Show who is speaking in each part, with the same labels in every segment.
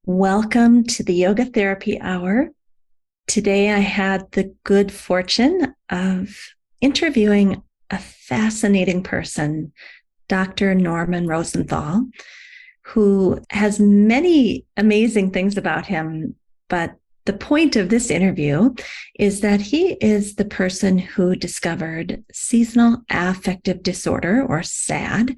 Speaker 1: Welcome to the Yoga Therapy Hour. Today I had the good fortune of interviewing a fascinating person, Dr. Norman Rosenthal, who has many amazing things about him. But the point of this interview is that he is the person who discovered seasonal affective disorder, or SAD.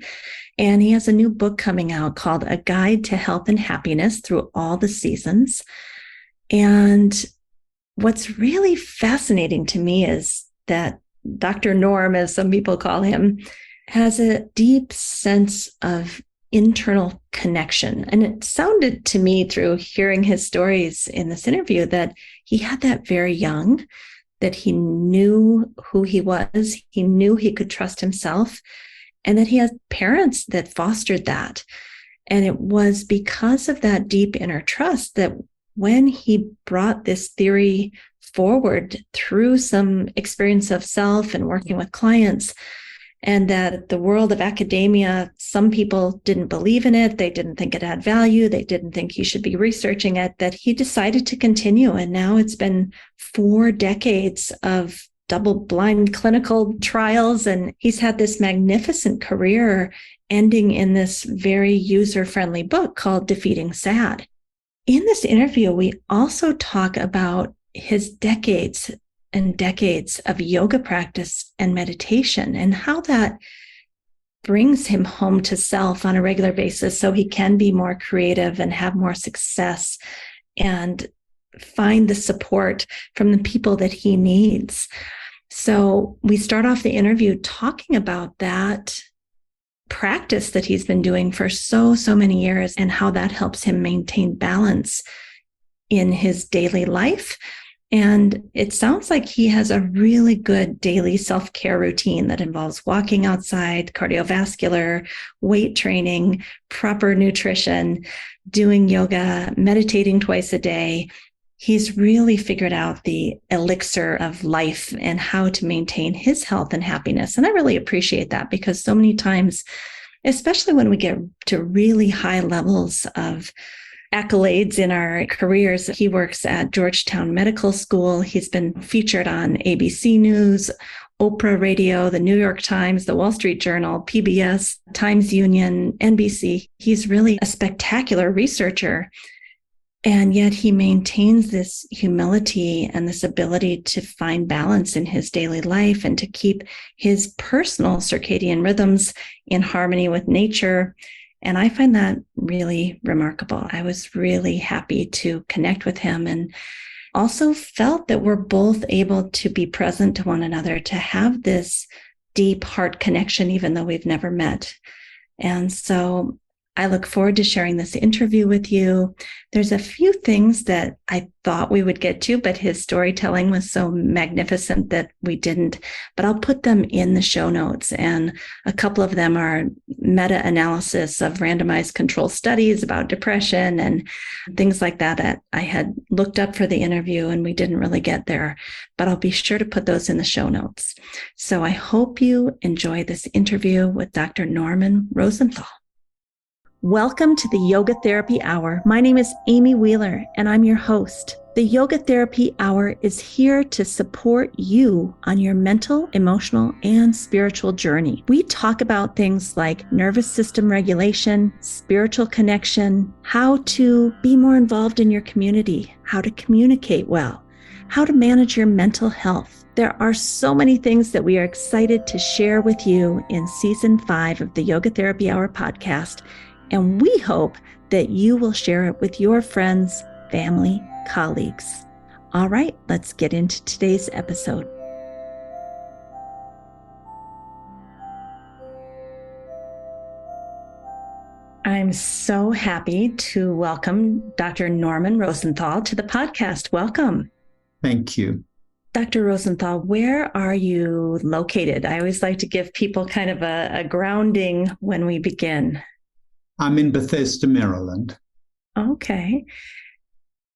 Speaker 1: And he has a new book coming out called A Guide to Health and Happiness Through All the Seasons. And what's really fascinating to me is that Dr. Norm, as some people call him, has a deep sense of internal connection. And it sounded to me through hearing his stories in this interview that he had that very young, that he knew who he was, he knew he could trust himself, and that he had parents that fostered that. And it was because of that deep inner trust that when he brought this theory forward through some experience of self and working with clients, and that the world of academia, some people didn't believe in it, they didn't think it had value, they didn't think he should be researching it, that he decided to continue. And now it's been 4 decades of double-blind clinical trials, and he's had this magnificent career ending in this very user-friendly book called Defeating SAD. In this interview, we also talk about his decades and decades of yoga practice and meditation and how that brings him home to self on a regular basis so he can be more creative and have more success and find the support from the people that he needs. So we start off the interview talking about that practice that he's been doing for so many years and how that helps him maintain balance in his daily life. And it sounds like he has a really good daily self-care routine that involves walking outside, cardiovascular, weight training, proper nutrition, doing yoga, meditating twice a day. He's really figured out the elixir of life and how to maintain his health and happiness. And I really appreciate that because so many times, especially when we get to really high levels of accolades in our careers. He works at Georgetown Medical School. He's been featured on ABC News, Oprah Radio, the New York Times, the Wall Street Journal, PBS, Times Union, NBC. He's really a spectacular researcher. And yet he maintains this humility and this ability to find balance in his daily life and to keep his personal circadian rhythms in harmony with nature. And I find that really remarkable. I was really happy to connect with him and also felt that we're both able to be present to one another, to have this deep heart connection, even though we've never met. And so I look forward to sharing this interview with you. There's a few things that I thought we would get to, but his storytelling was so magnificent that we didn't. But I'll put them in the show notes. And a couple of them are meta-analysis of randomized control studies about depression and things like that that I had looked up for the interview and we didn't really get there. But I'll be sure to put those in the show notes. So I hope you enjoy this interview with Dr. Norman Rosenthal. Welcome to the Yoga Therapy Hour. My name is Amy Wheeler, and I'm your host. The Yoga Therapy Hour is here to support you on your mental, emotional, and spiritual journey. We talk about things like nervous system regulation, spiritual connection, how to be more involved in your community, how to communicate well, how to manage your mental health. There are so many things that we are excited to share with you in Season 5 of the Yoga Therapy Hour podcast. And we hope that you will share it with your friends, family, colleagues. All right, let's get into today's episode. I'm so happy to welcome Dr. Norman Rosenthal to the podcast. Welcome.
Speaker 2: Thank you.
Speaker 1: Dr. Rosenthal, where are you located? I always like to give people kind of a grounding when we begin.
Speaker 2: I'm in Bethesda, Maryland.
Speaker 1: Okay.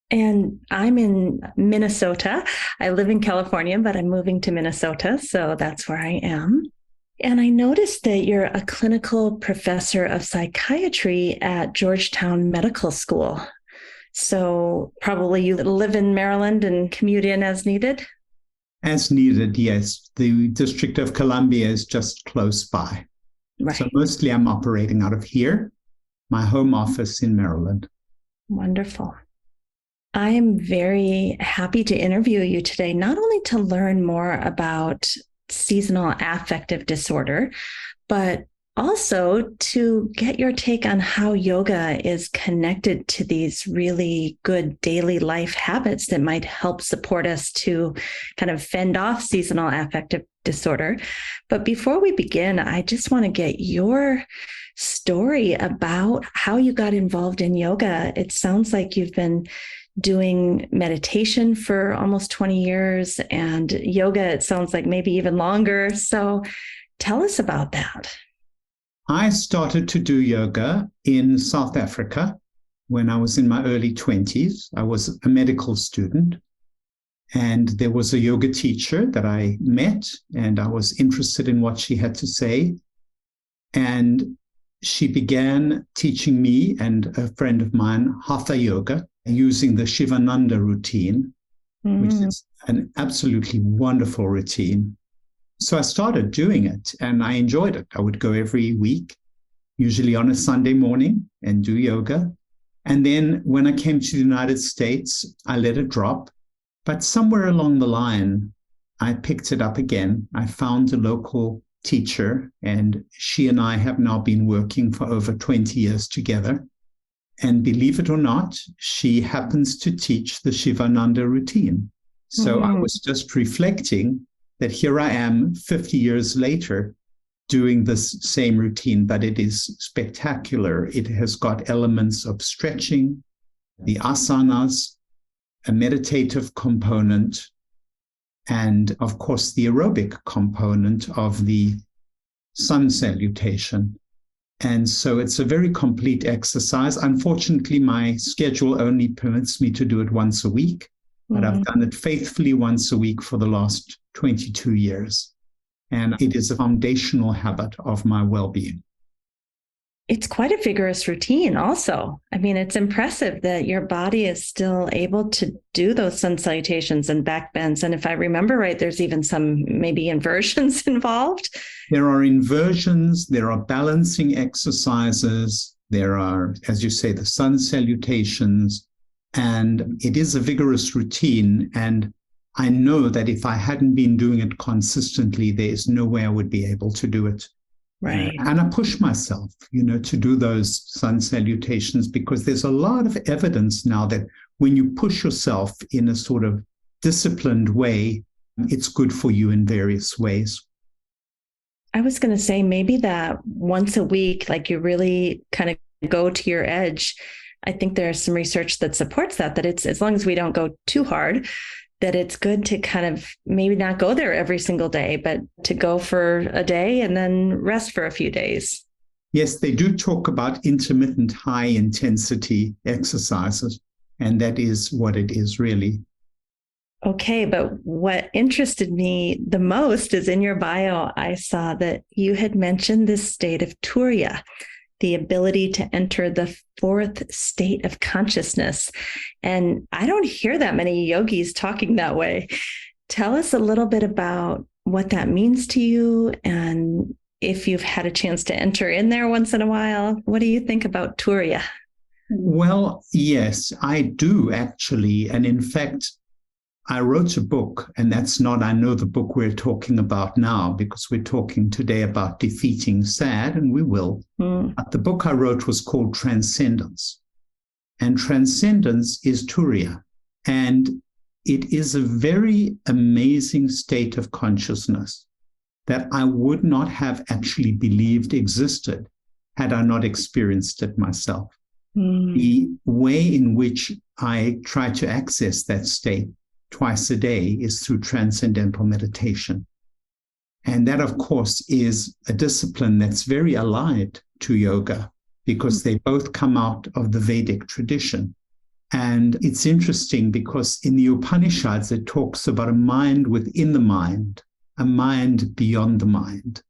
Speaker 1: And I'm in Minnesota. I live in California, but I'm moving to Minnesota, so that's where I am. And I noticed that you're a clinical professor of psychiatry at Georgetown Medical School. So probably you live in Maryland and commute in as needed?
Speaker 2: As needed, yes. The District of Columbia is just close by.
Speaker 1: Right.
Speaker 2: So mostly I'm operating out of here, my home office in Maryland.
Speaker 1: Wonderful. I am very happy to interview you today, not only to learn more about seasonal affective disorder, but also to get your take on how yoga is connected to these really good daily life habits that might help support us to kind of fend off seasonal affective disorder. But before we begin, I just want to get your story about how you got involved in yoga. It sounds like you've been doing meditation for almost 20 years and yoga, it sounds like maybe even longer. So tell us about that.
Speaker 2: I started to do yoga in South Africa when I was in my early 20s. I was a medical student, and there was a yoga teacher that I met, and I was interested in what she had to say. And she began teaching me and a friend of mine Hatha yoga using the Shivananda routine, which is an absolutely wonderful routine. So I started doing it and I enjoyed it. I would go every week, usually on a Sunday morning, and do yoga. And then when I came to the United States, I let it drop. But somewhere along the line, I picked it up again. I found a local teacher, and she and I have now been working for over 20 years together. And believe it or not, she happens to teach the Shivananda routine. So I was just reflecting that here I am 50 years later doing this same routine, but it is spectacular. It has got elements of stretching, the asanas, a meditative component, and of course the aerobic component of the sun salutation. And so it's a very complete exercise. Unfortunately, my schedule only permits me to do it once a week, but I've done it faithfully once a week for the last 22 years. And it is a foundational habit of my well-being.
Speaker 1: It's quite a vigorous routine also. I mean, it's impressive that your body is still able to do those sun salutations and back bends. And if I remember right, there's even some maybe inversions involved.
Speaker 2: There are inversions, there are balancing exercises, there are, as you say, the sun salutations, and it is a vigorous routine. And I know that if I hadn't been doing it consistently, there is no way I would be able to do it.
Speaker 1: Right.
Speaker 2: And I push myself, to do those sun salutations, because there's a lot of evidence now that when you push yourself in a sort of disciplined way, it's good for you in various ways.
Speaker 1: I was going to say maybe that once a week, like you really kind of go to your edge. I think there's some research that supports that it's, as long as we don't go too hard, that it's good to kind of maybe not go there every single day, but to go for a day and then rest for a few days.
Speaker 2: Yes, they do talk about intermittent high intensity exercises, and that is what it is really.
Speaker 1: Okay, but what interested me the most is in your bio, I saw that you had mentioned this state of Turya, the ability to enter the fourth state of consciousness. And I don't hear that many yogis talking that way. Tell us a little bit about what that means to you, and if you've had a chance to enter in there once in a while. What do you think about Turya?
Speaker 2: Well, yes, I do actually. And in fact, I wrote a book, and that's not, I know, the book we're talking about now, because we're talking today about defeating SAD, and we will. But the book I wrote was called Transcendence. And transcendence is Turya. And it is a very amazing state of consciousness that I would not have actually believed existed had I not experienced it myself. The way in which I try to access that state twice a day is through transcendental meditation. And that, of course, is a discipline that's very allied to yoga, because they both come out of the Vedic tradition. And it's interesting because in the Upanishads, it talks about a mind within the mind, a mind beyond the mind.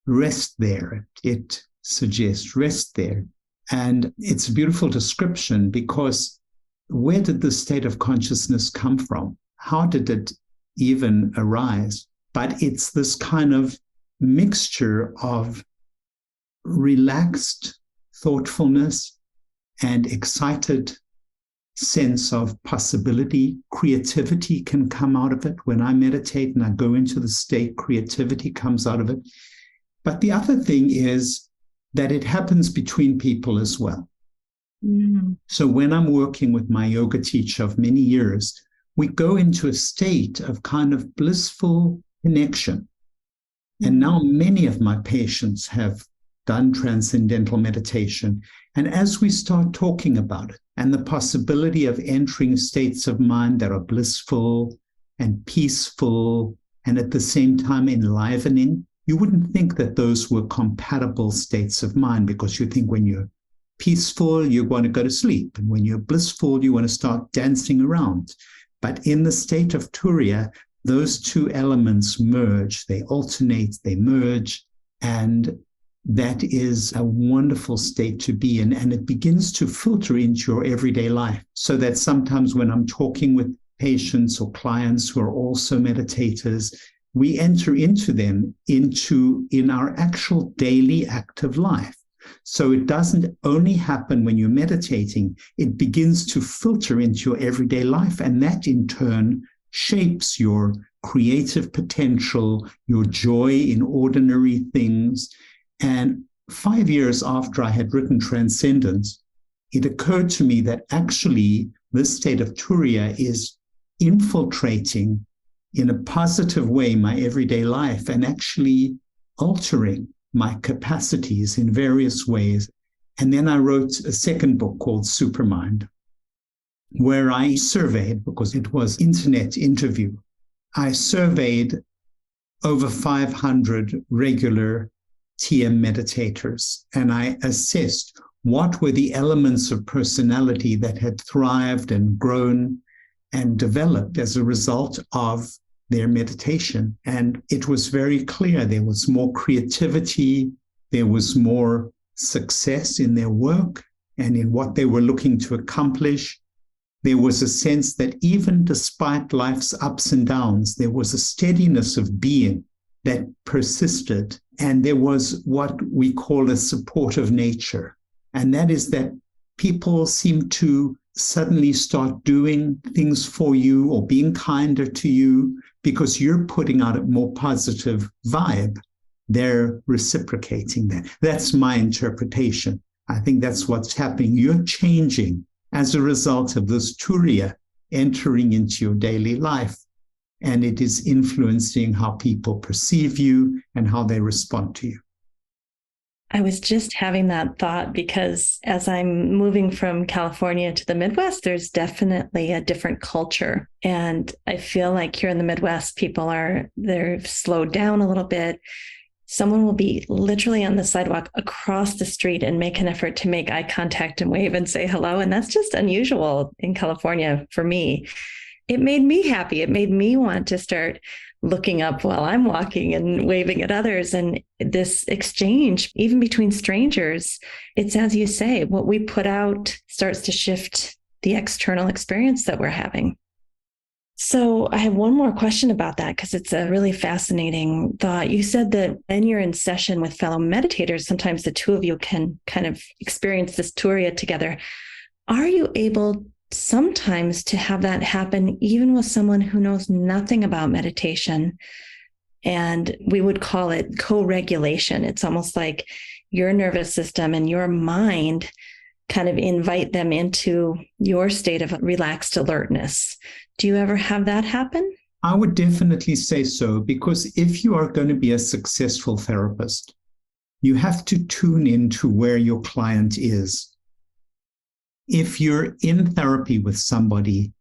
Speaker 2: Rest there, it suggests, rest there. And it's a beautiful description, because where did this state of consciousness come from? How did it even arise? But it's this kind of mixture of relaxed thoughtfulness and excited sense of possibility. Creativity can come out of it. When I meditate and I go into the state, creativity comes out of it. But the other thing is that it happens between people as well. Mm. So when I'm working with my yoga teacher of many years, we go into a state of kind of blissful connection. And now many of my patients have done transcendental meditation. And as we start talking about it and the possibility of entering states of mind that are blissful and peaceful and at the same time enlivening, you wouldn't think that those were compatible states of mind, because you think when you're peaceful, you want to go to sleep. And when you're blissful, you want to start dancing around. But in the state of Turya, those two elements merge, they alternate, they merge, and that is a wonderful state to be in. And it begins to filter into your everyday life, so that sometimes when I'm talking with patients or clients who are also meditators, we enter into them in our actual daily active life. So it doesn't only happen when you're meditating, it begins to filter into your everyday life. And that in turn shapes your creative potential, your joy in ordinary things. And 5 years after I had written Transcendence, it occurred to me that actually this state of Turya is infiltrating in a positive way my everyday life and actually altering my capacities in various ways. And then I wrote a second book called Supermind, where I surveyed, because it was internet interview, I surveyed over 500 regular TM meditators, and I assessed what were the elements of personality that had thrived and grown and developed as a result of their meditation. And it was very clear there was more creativity, there was more success in their work and in what they were looking to accomplish. There was a sense that even despite life's ups and downs, there was a steadiness of being that persisted. And there was what we call a supportive nature. And that is that people seem to suddenly start doing things for you or being kinder to you because you're putting out a more positive vibe. They're reciprocating that. That's my interpretation. I think that's what's happening. You're changing as a result of this Turya entering into your daily life. And it is influencing how people perceive you and how they respond to you.
Speaker 1: I was just having that thought because as I'm moving from California to the Midwest, there's definitely a different culture. And I feel like here in the Midwest, they're slowed down a little bit. Someone will be literally on the sidewalk across the street and make an effort to make eye contact and wave and say hello. And that's just unusual in California for me. It made me happy. It made me want to start looking up while I'm walking and waving at others. And this exchange, even between strangers, it's as you say, what we put out starts to shift the external experience that we're having. So I have one more question about that because it's a really fascinating thought. You said that when you're in session with fellow meditators, sometimes the two of you can kind of experience this Turya together. Are you able sometimes to have that happen even with someone who knows nothing about meditation? And we would call it co-regulation. It's almost like your nervous system and your mind kind of invite them into your state of relaxed alertness. Do you ever have that happen?
Speaker 2: I would definitely say so, because if you are going to be a successful therapist, you have to tune into where your client is. If you're in therapy with somebody,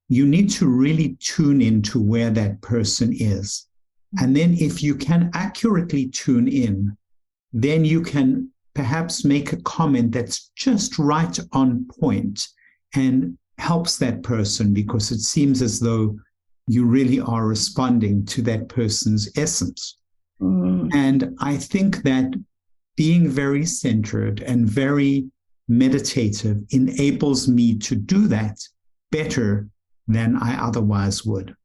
Speaker 2: you need to really tune into where that person is. And then if you can accurately tune in, then you can perhaps make a comment that's just right on point and helps that person, because it seems as though you really are responding to that person's essence. And I think that being very centered and very meditative enables me to do that better than I otherwise would.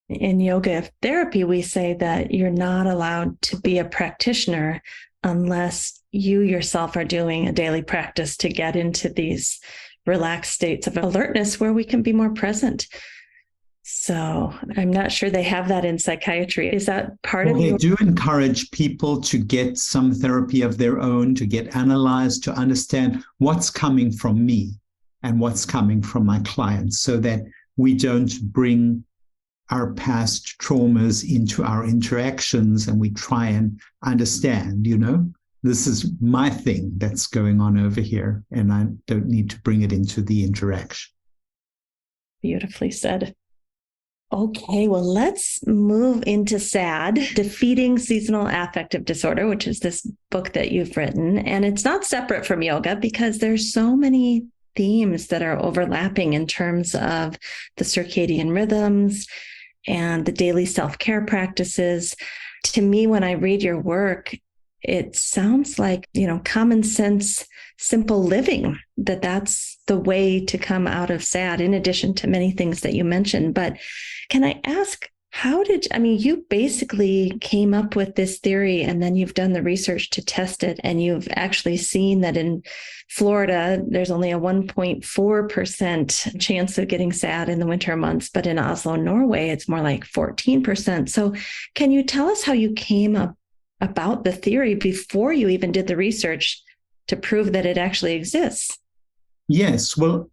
Speaker 1: In yoga therapy, we say that you're not allowed to be a practitioner unless you yourself are doing a daily practice to get into these relaxed states of alertness where we can be more present. So I'm not sure they have that in psychiatry. Is that part of
Speaker 2: They do encourage people to get some therapy of their own, to get analyzed, to understand what's coming from me and what's coming from my clients, so that we don't bring our past traumas into our interactions and we try and understand, this is my thing that's going on over here, and I don't need to bring it into the interaction.
Speaker 1: Beautifully said. Okay, well, let's move into SAD, Defeating Seasonal Affective Disorder, which is this book that you've written. And it's not separate from yoga because there's so many themes that are overlapping in terms of the circadian rhythms and the daily self-care practices. To me, when I read your work, it sounds like, common sense, simple living, that's the way to come out of SAD, in addition to many things that you mentioned. But can I ask, you basically came up with this theory and then you've done the research to test it, and you've actually seen that in Florida, there's only a 1.4% chance of getting SAD in the winter months, but in Oslo, Norway, it's more like 14%. So can you tell us how you came up about the theory before you even did the research to prove that it actually exists?
Speaker 2: Yes. Well,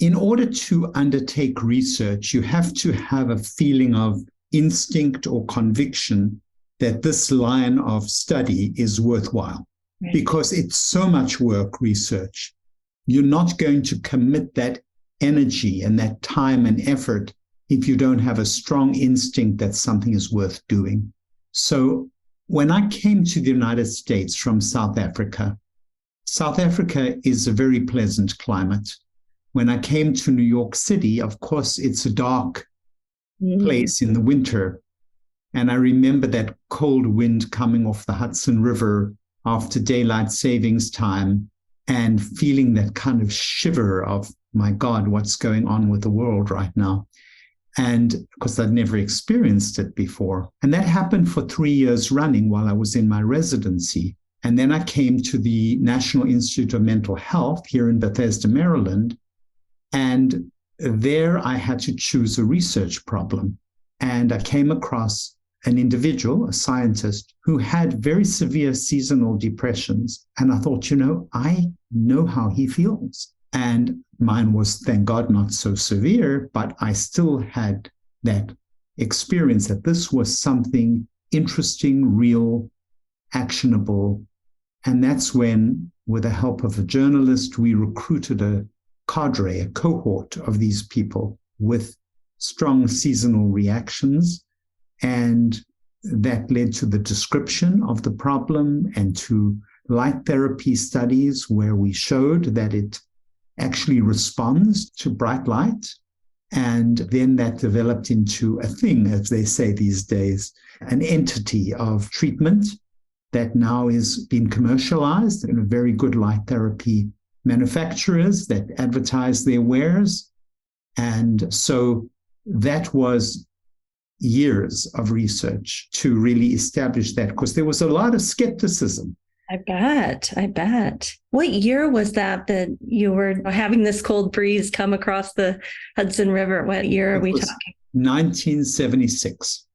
Speaker 2: in order to undertake research, you have to have a feeling of instinct or conviction that this line of study is worthwhile, right? Because it's so much work, research. You're not going to commit that energy and that time and effort if you don't have a strong instinct that something is worth doing. So when I came to the United States from South Africa is a very pleasant climate. When I came to New York City, of course, it's a dark place in the winter. And I remember that cold wind coming off the Hudson River after daylight savings time and feeling that kind of shiver of, my God, what's going on with the world right now? And because I'd never experienced it before. And that happened for 3 years running while I was in my residency. And then I came to the National Institute of Mental Health here in Bethesda, Maryland. And there I had to choose a research problem. And I came across an individual, a scientist, who had very severe seasonal depressions. And I thought, I know how he feels. And mine was, thank God, not so severe, but I still had that experience that this was something interesting, real, actionable. And that's when, with the help of a journalist, we recruited a cadre, a cohort of these people with strong seasonal reactions. And that led to the description of the problem and to light therapy studies where we showed that it actually responds to bright light. And then that developed into a thing, as they say these days, an entity of treatment that now is being commercialized in a very good light therapy manufacturers that advertise their wares. And so that was years of research to really establish that, because there was a lot of skepticism.
Speaker 1: I bet. What year was that you were having this cold breeze come across the Hudson River? What year are we talking?
Speaker 2: 1976.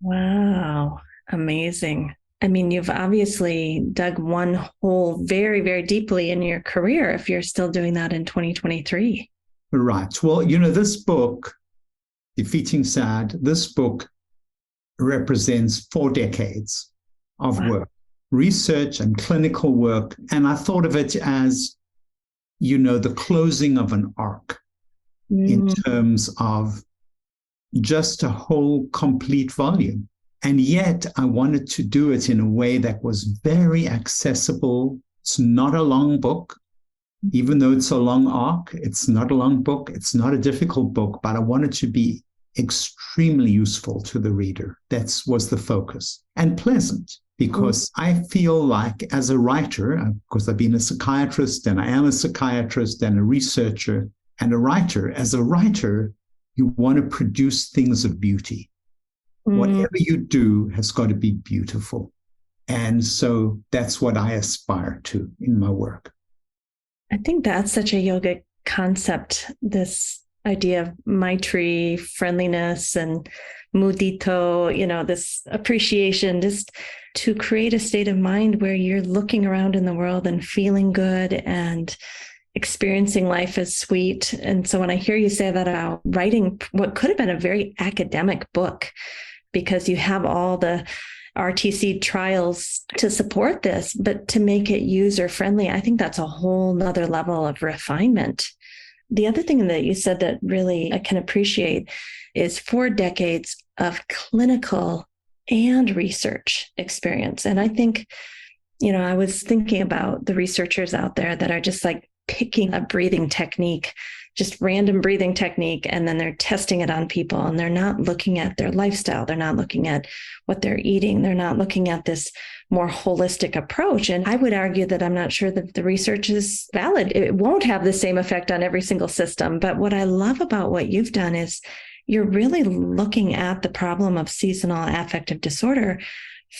Speaker 1: Wow. Amazing. You've obviously dug one hole very, very deeply in your career if you're still doing that in 2023.
Speaker 2: Right. Well, this book, Defeating SAD, this book represents 4 decades of work. Research and clinical work. And I thought of it as, the closing of an arc in terms of just a whole complete volume. And yet I wanted to do it in a way that was very accessible. It's not a long book. Even though it's a long arc, it's not a long book. It's not a difficult book, but I wanted to be extremely useful to the reader. That was the focus. And pleasant. Because I feel like as a writer, because I've been a psychiatrist and I am a psychiatrist and a researcher, and a writer. As a writer, you want to produce things of beauty. Whatever you do has got to be beautiful. And so that's what I aspire to in my work.
Speaker 1: I think that's such a yogic concept, this idea of Maitri, friendliness, and mudito, this appreciation, just to create a state of mind where you're looking around in the world and feeling good and experiencing life as sweet. And so when I hear you say that about writing what could have been a very academic book, because you have all the RTC trials to support this, but to make it user-friendly, I think that's a whole nother level of refinement. The other thing that you said that really I can appreciate is 4 decades of clinical and research experience. And I think, I was thinking about the researchers out there that are just like picking a breathing technique, just random breathing technique, and then they're testing it on people, and they're not looking at their lifestyle. They're not looking at what they're eating. They're not looking at this more holistic approach. And I would argue that I'm not sure that the research is valid. It won't have the same effect on every single system. But what I love about what you've done is you're really looking at the problem of seasonal affective disorder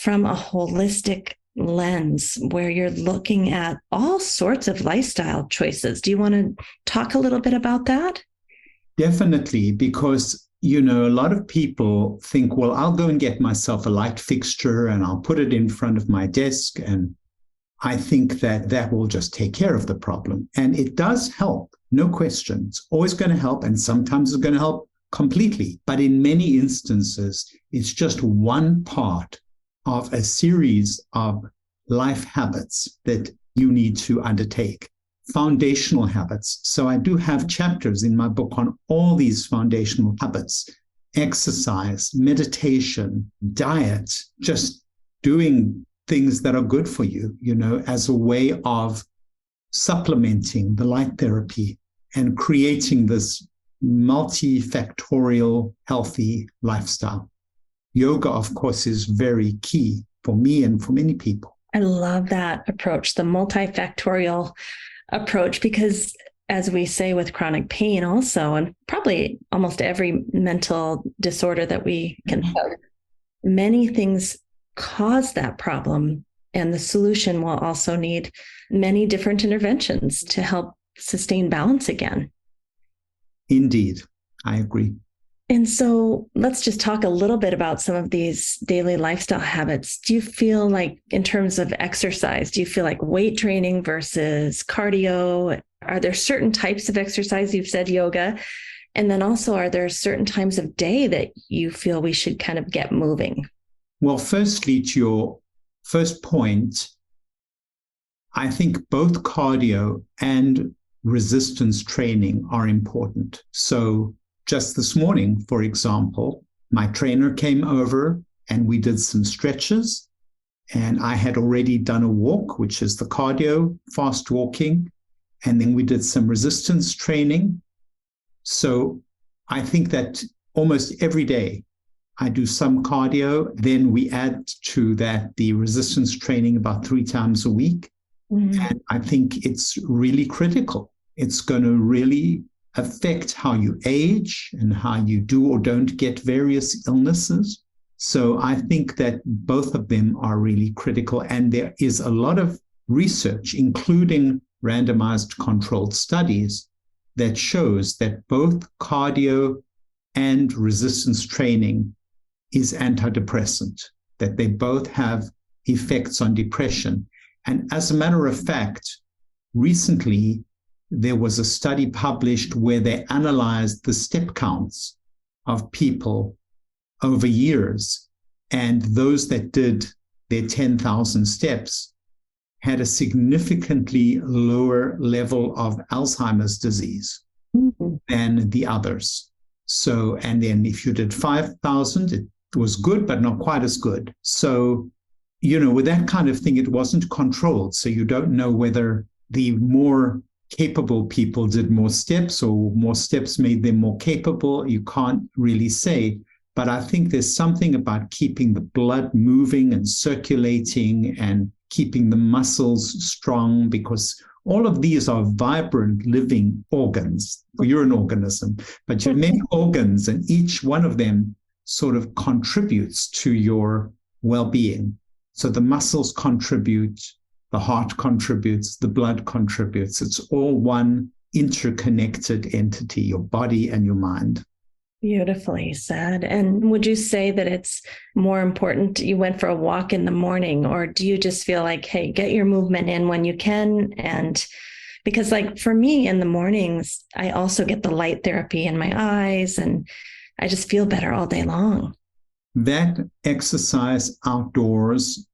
Speaker 1: from a holistic lens, where you're looking at all sorts of lifestyle choices. Do you want to talk a little bit about that?
Speaker 2: Definitely, because, a lot of people think, well, I'll go and get myself a light fixture and I'll put it in front of my desk. And I think that will just take care of the problem. And it does help, no question. It's always going to help. And sometimes it's going to help completely. But in many instances, it's just one part of a series of life habits that you need to undertake, foundational habits. So I do have chapters in my book on all these foundational habits: exercise, meditation, diet, just doing things that are good for you, as a way of supplementing the light therapy and creating this multifactorial, healthy lifestyle. Yoga, of course, is very key for me and for many people.
Speaker 1: I love that approach, the multifactorial approach, because as we say with chronic pain also, and probably almost every mental disorder that we can have, many things cause that problem. And the solution will also need many different interventions to help sustain balance again.
Speaker 2: Indeed, I agree.
Speaker 1: And so let's just talk a little bit about some of these daily lifestyle habits. Do you feel like, in terms of exercise, do you feel like weight training versus cardio? Are there certain types of exercise? You've said yoga. And then also, are there certain times of day that you feel we should kind of get moving?
Speaker 2: Well, firstly, to your first point, I think both cardio and resistance training are important. So just this morning, for example, my trainer came over and we did some stretches, and I had already done a walk, which is the cardio, fast walking, and then we did some resistance training. So I think that almost every day I do some cardio. Then we add to that the resistance training about 3 times a week. Mm-hmm. And I think it's really critical. It's going to really affect how you age and how you do or don't get various illnesses. So I think that both of them are really critical. And there is a lot of research, including randomized controlled studies, that shows that both cardio and resistance training is antidepressant, that they both have effects on depression. And as a matter of fact, recently, there was a study published where they analyzed the step counts of people over years. And those that did their 10,000 steps had a significantly lower level of Alzheimer's disease than the others. So, and then if you did 5,000, it was good, but not quite as good. So, with that kind of thing, it wasn't controlled. So you don't know whether the more capable people did more steps or more steps made them more capable. You can't really say. But I think there's something about keeping the blood moving and circulating and keeping the muscles strong, because All of these are vibrant, living organs. You're an organism, but you have many organs, and each one of them sort of contributes to your well-being. So the muscles contribute, the heart contributes, the blood contributes. It's all one interconnected entity, your body and your mind.
Speaker 1: Beautifully said. And would you say that it's more important you went for a walk in the morning, or do you just feel like, hey, get your movement in when you can? And because like for me in the mornings, I also get the light therapy in my eyes and I just feel better all day long.
Speaker 2: That exercise outdoors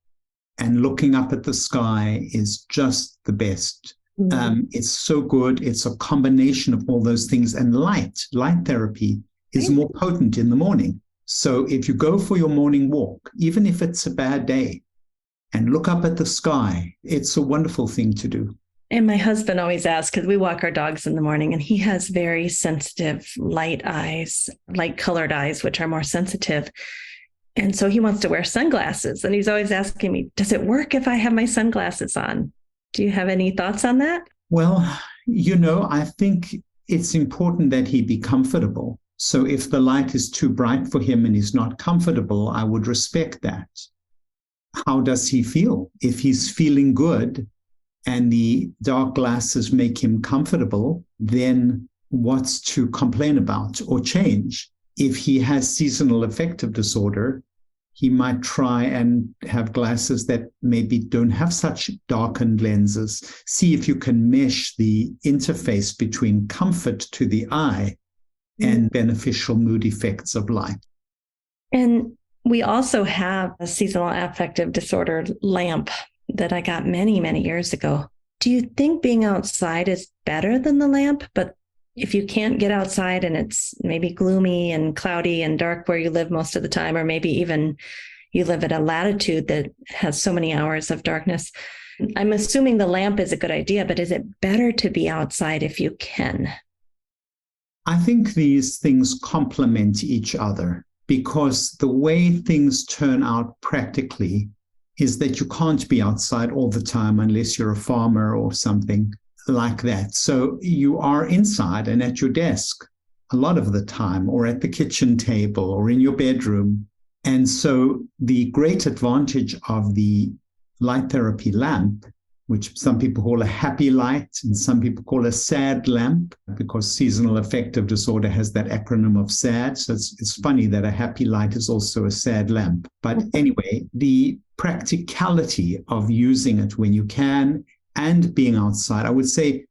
Speaker 2: and looking up at the sky is just the best. It's so good. It's a combination of all those things. And light therapy is more potent in the morning. So if you go for your morning walk, even if it's a bad day, and look up at the sky, it's a wonderful thing to do.
Speaker 1: And my husband always asks, because we walk our dogs in the morning, and he has very sensitive light eyes, light colored eyes, which are more sensitive. And so he wants to wear sunglasses. And he's always asking me, does it work if I have my sunglasses on? Do you have any thoughts on that?
Speaker 2: Well, I think it's important that he be comfortable. So if the light is too bright for him and he's not comfortable, I would respect that. How does he feel? If he's feeling good and the dark glasses make him comfortable, then what's to complain about or change? If he has seasonal affective disorder, he might try and have glasses that maybe don't have such darkened lenses. See if you can mesh the interface between comfort to the eye and beneficial mood effects of light.
Speaker 1: And we also have a seasonal affective disorder lamp that I got many, many years ago. Do you think being outside is better than the lamp? But if you can't get outside and it's maybe gloomy and cloudy and dark where you live most of the time, or maybe even you live at a latitude that has so many hours of darkness, I'm assuming the lamp is a good idea, but is it better to be outside if you can?
Speaker 2: I think these things complement each other, because the way things turn out practically is that you can't be outside all the time unless you're a farmer or something like that. So you are inside and at your desk a lot of the time, or at the kitchen table, or in your bedroom. And so the great advantage of the light therapy lamp, which some people call a happy light and some people call a sad lamp, because seasonal affective disorder has that acronym of SAD. So it's funny that a happy light is also a sad lamp. But anyway, the practicality of using it when you can and being outside, I would say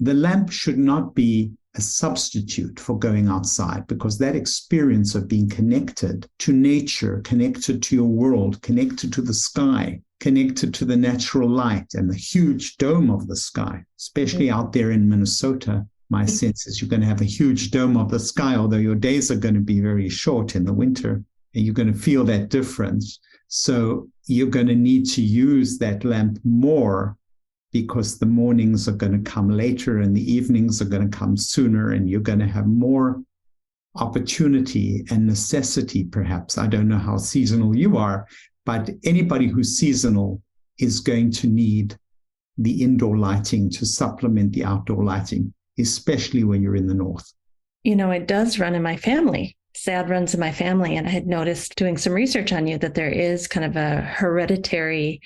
Speaker 2: the lamp should not be a substitute for going outside, because that experience of being connected to nature, connected to your world, connected to the sky, connected to the natural light and the huge dome of the sky, especially out there in Minnesota. My sense is you're going to have a huge dome of the sky, although your days are going to be very short in the winter, and you're going to feel that difference. So you're going to need to use that lamp more, because the mornings are going to come later and the evenings are going to come sooner, and you're going to have more opportunity and necessity, perhaps. I don't know how seasonal you are, but anybody who's seasonal is going to need the indoor lighting to supplement the outdoor lighting, especially when you're in the north.
Speaker 1: It does run in my family. SAD runs in my family. And I had noticed doing some research on you that there is kind of a hereditary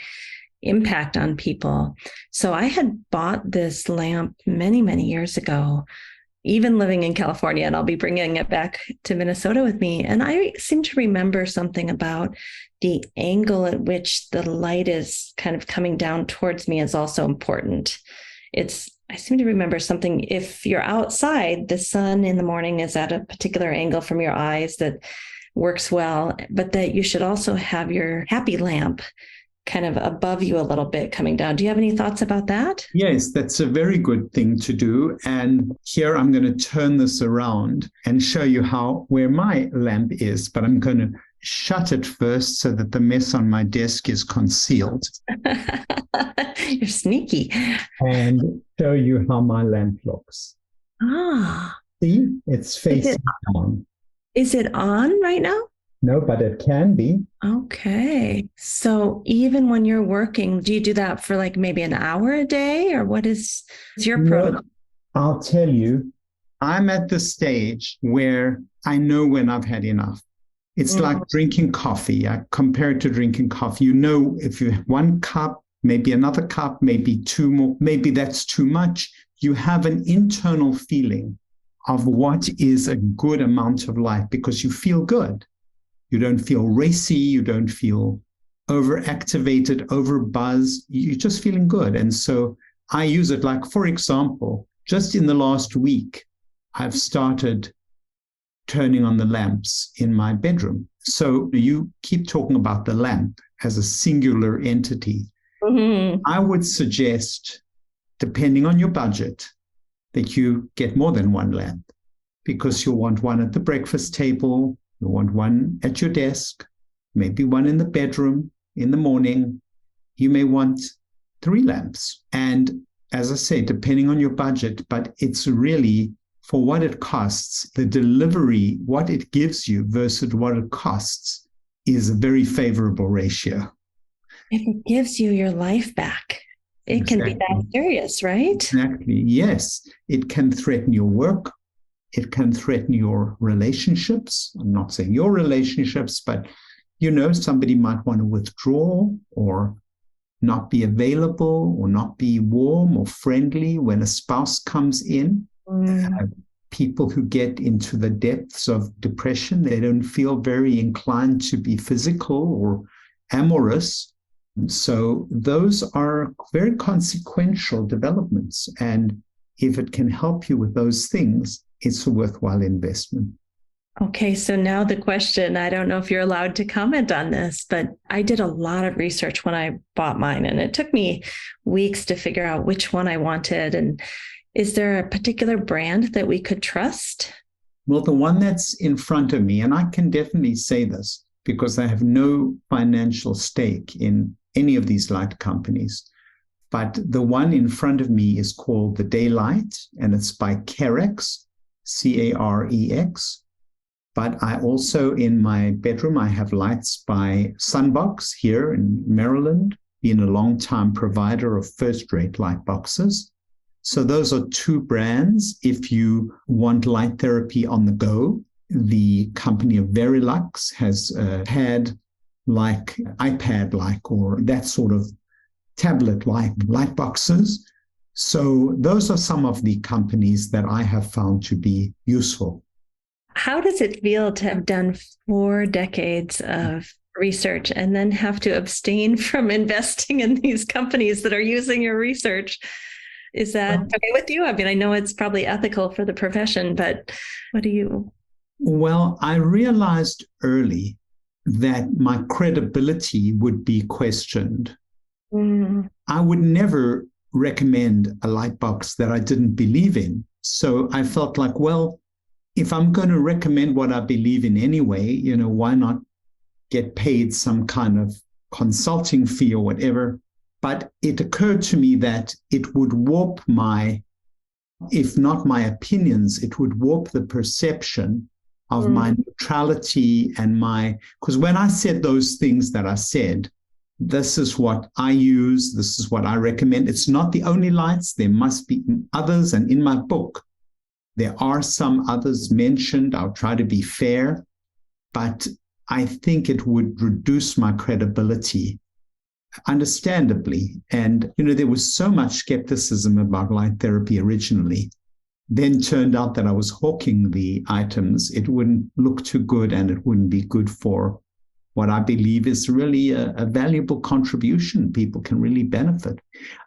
Speaker 1: impact on people. So I had bought this lamp many, many years ago, even living in California, and I'll be bringing it back to Minnesota with me. And I seem to remember something about the angle at which the light is kind of coming down towards me is also important. I seem to remember something, if you're outside, the sun in the morning is at a particular angle from your eyes that works well, but that you should also have your happy lamp kind of above you a little bit coming down. Do you have any thoughts about that?
Speaker 2: Yes, that's a very good thing to do. And here I'm going to turn this around and show you where my lamp is, but I'm going to shut it first so that the mess on my desk is concealed.
Speaker 1: You're sneaky.
Speaker 2: And show you how my lamp looks.
Speaker 1: Ah.
Speaker 2: See, it's facing on.
Speaker 1: Is it on right now?
Speaker 2: No, but it can be.
Speaker 1: Okay. So even when you're working, do you do that for like maybe an hour a day, or what is your
Speaker 2: No,
Speaker 1: protocol?
Speaker 2: I'll tell you, I'm at the stage where I know when I've had enough. It's like
Speaker 1: Mm.
Speaker 2: drinking coffee. I compare it to drinking coffee. You know, if you have one cup, maybe another cup, maybe two more, maybe that's too much. You have an internal feeling of what is a good amount of light because you feel good. You don't feel racy. You don't feel overactivated, overbuzzed. You're just feeling good. And so I use it like, for example, just in the last week, I've started turning on the lamps in my bedroom. So you keep talking about the lamp as a singular entity.
Speaker 1: Mhm.
Speaker 2: I would suggest, depending on your budget, that you get more than one lamp because you'll want one at the breakfast table, you'll want one at your desk, maybe one in the bedroom in the morning. You may want three lamps. And as I say, depending on your budget, but it's really for what it costs, the delivery, what it gives you versus what it costs is a very favorable ratio.
Speaker 1: If it gives you your life back, it can be
Speaker 2: Exactly.
Speaker 1: that serious, right?
Speaker 2: Exactly. Yes, it can threaten your work. It can threaten your relationships. I'm not saying your relationships, but somebody might want to withdraw or not be available or not be warm or friendly when a spouse comes in.
Speaker 1: Mm.
Speaker 2: People who get into the depths of depression, they don't feel very inclined to be physical or amorous. So those are very consequential developments. And if it can help you with those things, it's a worthwhile investment.
Speaker 1: Okay, so now the question, I don't know if you're allowed to comment on this, but I did a lot of research when I bought mine, and it took me weeks to figure out which one I wanted. And is there a particular brand that we could trust?
Speaker 2: Well, the one that's in front of me, and I can definitely say this because I have no financial stake in any of these light companies, but the one in front of me is called the Daylight, and it's by Carex, Carex. But I also, in my bedroom, I have lights by Sunbox here in Maryland, being a long-time provider of first-rate light boxes. So those are two brands. If you want light therapy on the go, the company of Verilux has had like iPad-like or that sort of tablet-like light boxes. So those are some of the companies that I have found to be useful.
Speaker 1: How does it feel to have done 4 decades of research and then have to abstain from investing in these companies that are using your research? Is that okay with you? I mean, I know it's probably ethical for the profession, but what do you?
Speaker 2: Well, I realized early that my credibility would be questioned.
Speaker 1: Mm.
Speaker 2: I would never recommend a light box that I didn't believe in. So I felt like, well, if I'm going to recommend what I believe in anyway, why not get paid some kind of consulting fee or whatever? But it occurred to me that it would warp if not my opinions, it would warp the perception of my neutrality and because when I said those things that I said, this is what I use, this is what I recommend. It's not the only lights. There must be others. And in my book, there are some others mentioned. I'll try to be fair, but I think it would reduce my credibility, understandably. And, there was so much skepticism about light therapy originally. Then turned out that I was hawking the items. It wouldn't look too good and it wouldn't be good for what I believe is really a valuable contribution. People can really benefit.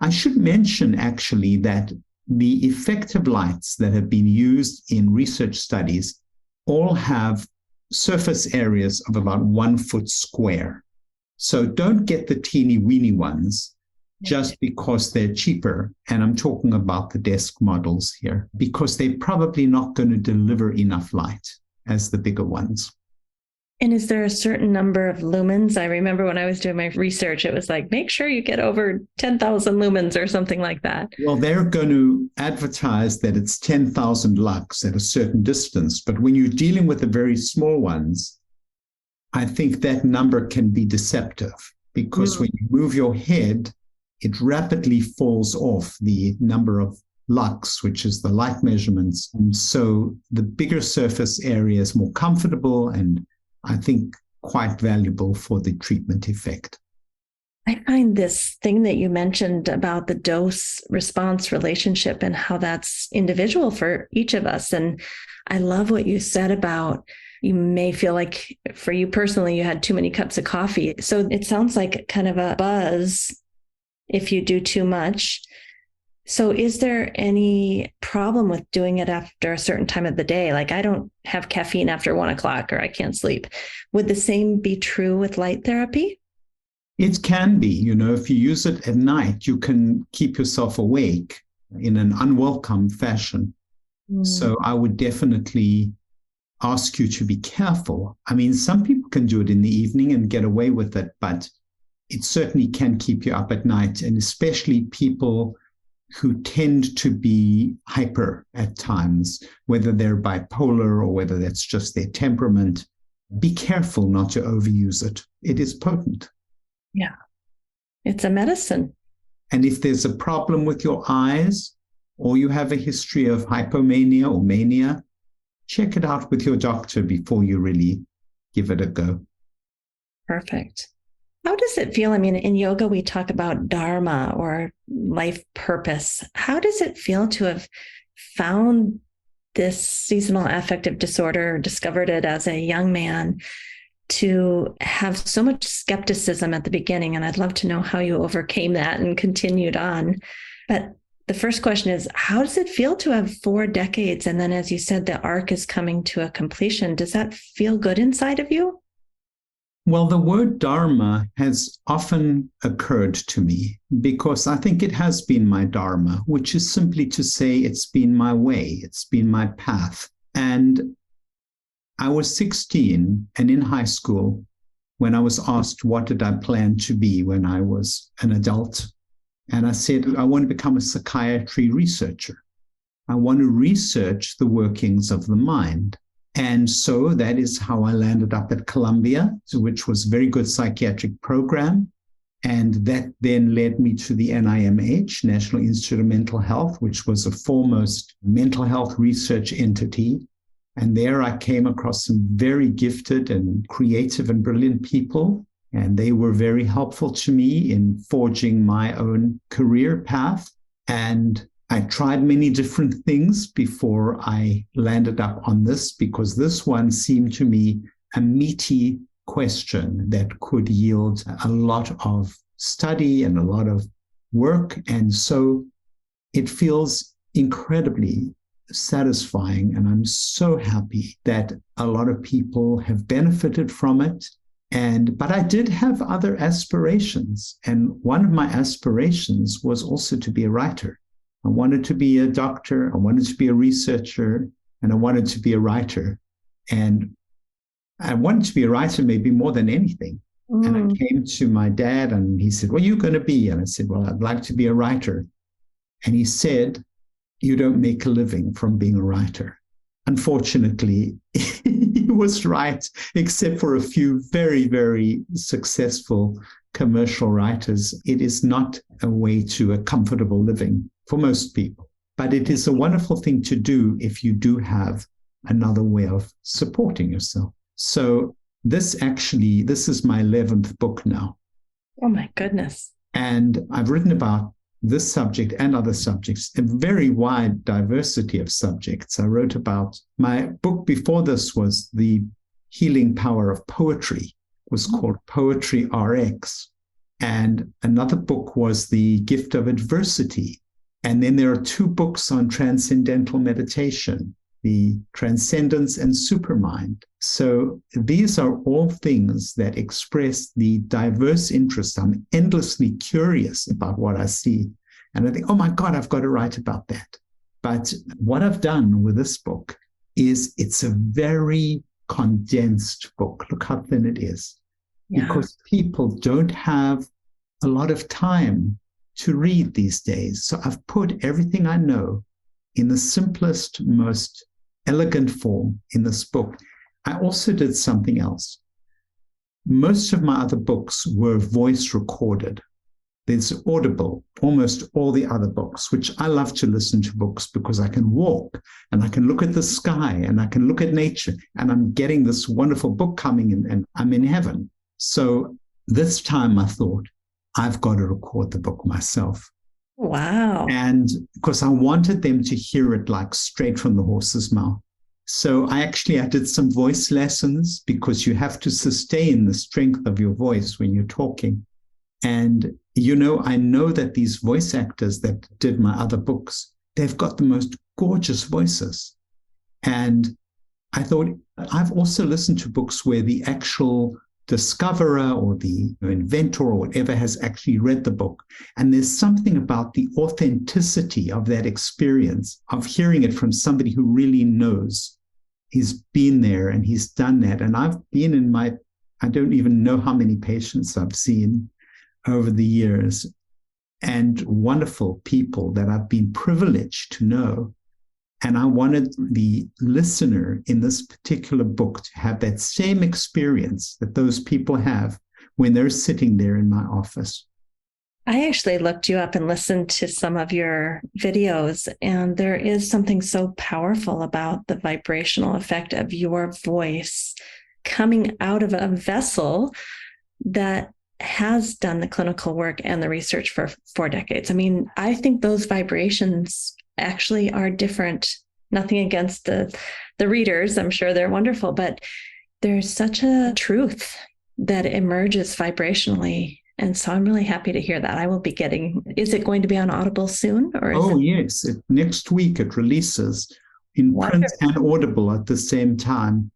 Speaker 2: I should mention actually that the effective lights that have been used in research studies all have surface areas of about 1 foot square. So don't get the teeny weeny ones just because they're cheaper. And I'm talking about the desk models here, because they're probably not going to deliver enough light as the bigger ones.
Speaker 1: And is there a certain number of lumens? I remember when I was doing my research, it was like, make sure you get over 10,000 lumens or something like that.
Speaker 2: Well, they're going to advertise that it's 10,000 lux at a certain distance. But when you're dealing with the very small ones, I think that number can be deceptive because when you move your head, it rapidly falls off the number of lux, which is the light measurements. And so the bigger surface area is more comfortable and I think quite valuable for the treatment effect.
Speaker 1: I find this thing that you mentioned about the dose response relationship and how that's individual for each of us. And I love what you said about you may feel like for you personally, you had too many cups of coffee. So it sounds like kind of a buzz if you do too much. So is there any problem with doing it after a certain time of the day? Like I don't have caffeine after 1:00 or I can't sleep. Would the same be true with light therapy?
Speaker 2: It can be, if you use it at night, you can keep yourself awake in an unwelcome fashion. So I would definitely ask you to be careful. I mean, some people can do it in the evening and get away with it, but it certainly can keep you up at night, and especially people who tend to be hyper at times, whether they're bipolar or whether that's just their temperament. Be careful not to overuse it. It is potent.
Speaker 1: Yeah, it's a medicine.
Speaker 2: And if there's a problem with your eyes or you have a history of hypomania or mania, check it out with your doctor before you really give it a go.
Speaker 1: Perfect. How does it feel? I mean, in yoga, we talk about dharma or life purpose. How does it feel to have found this seasonal affective disorder, discovered it as a young man, to have so much skepticism at the beginning? And I'd love to know how you overcame that and continued on. But the first question is, how does it feel to have 4 decades? And then, as you said, the arc is coming to a completion. Does that feel good inside of you?
Speaker 2: Well, the word dharma has often occurred to me because I think it has been my dharma, which is simply to say it's been my way, it's been my path. And I was 16 and in high school when I was asked what did I plan to be when I was an adult. And I said, I want to become a psychiatry researcher. I want to research the workings of the mind. And so that is how I landed up at Columbia, which was a very good psychiatric program. And that then led me to the NIMH, National Institute of Mental Health, which was a foremost mental health research entity. And there I came across some very gifted and creative and brilliant people. And they were very helpful to me in forging my own career path. And I tried many different things before I landed up on this, because this one seemed to me a meaty question that could yield a lot of study and a lot of work. And so it feels incredibly satisfying. And I'm so happy that a lot of people have benefited from it. But I did have other aspirations. And one of my aspirations was also to be a writer. I wanted to be a doctor, I wanted to be a researcher, and I wanted to be a writer. And I wanted to be a writer maybe more than anything. And I came to my dad and he said, what are you going to be? And I said, well, I'd like to be a writer. And he said, you don't make a living from being a writer. Unfortunately, he was right, except for a few very, very successful commercial writers. It is not a way to a comfortable living for most people. But it is a wonderful thing to do if you do have another way of supporting yourself. So this is my 11th book now.
Speaker 1: Oh my goodness.
Speaker 2: And I've written about this subject and other subjects, a very wide diversity of subjects. I wrote about, my book before this was The Healing Power of Poetry. It was called Poetry RX. And another book was The Gift of Adversity. And then there are 2 books on transcendental meditation, The Transcendence and Supermind. So these are all things that express the diverse interests. I'm endlessly curious about what I see. And I think, oh my God, I've got to write about that. But what I've done with this book is it's a very condensed book. Look how thin it is. Yeah. Because people don't have a lot of time to read these days. So I've put everything I know in the simplest, most elegant form in this book. I also did something else. most of my other books were voice recorded. There's Audible, almost all the other books, which I love to listen to books because I can walk and I can look at the sky and I can look at nature and I'm getting this wonderful book coming in and I'm in heaven. So this time I thought, I've got to record the book myself.
Speaker 1: Wow.
Speaker 2: And because I wanted them to hear it like straight from the horse's mouth. So I did some voice lessons because you have to sustain the strength of your voice when you're talking. And, I know that these voice actors that did my other books, they've got the most gorgeous voices. And I thought, I've also listened to books where the actual discoverer or the inventor or whatever has actually read the book. And there's something about the authenticity of that experience, of hearing it from somebody who really knows. He's been there and he's done that. And I've been I don't even know how many patients I've seen over the years, and wonderful people that I've been privileged to know. And I wanted the listener in this particular book to have that same experience that those people have when they're sitting there in my office.
Speaker 1: I actually looked you up and listened to some of your videos, and there is something so powerful about the vibrational effect of your voice coming out of a vessel that has done the clinical work and the research for 4 decades. I mean, I think those vibrations actually are different. Nothing against the readers. I'm sure they're wonderful, but there's such a truth that emerges vibrationally. And so I'm really happy to hear that. I will be is it going to be on Audible soon?
Speaker 2: Yes. Next week it releases in print and Audible at the same time.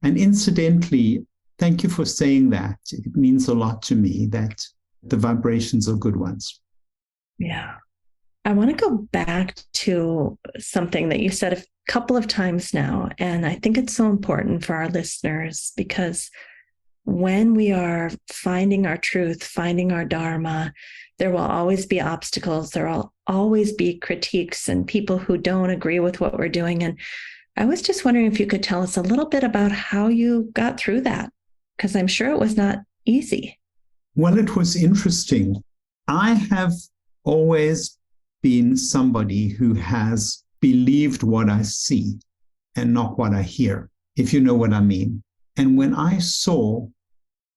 Speaker 2: And incidentally, thank you for saying that. It means a lot to me that the vibrations are good ones.
Speaker 1: Yeah. I want to go back to something that you said a couple of times now. And I think it's so important for our listeners because when we are finding our truth, finding our dharma, there will always be obstacles. There will always be critiques and people who don't agree with what we're doing. And I was just wondering if you could tell us a little bit about how you got through that, because I'm sure it was not easy.
Speaker 2: Well, it was interesting. I have always been somebody who has believed what I see and not what I hear, if you know what I mean. And when I saw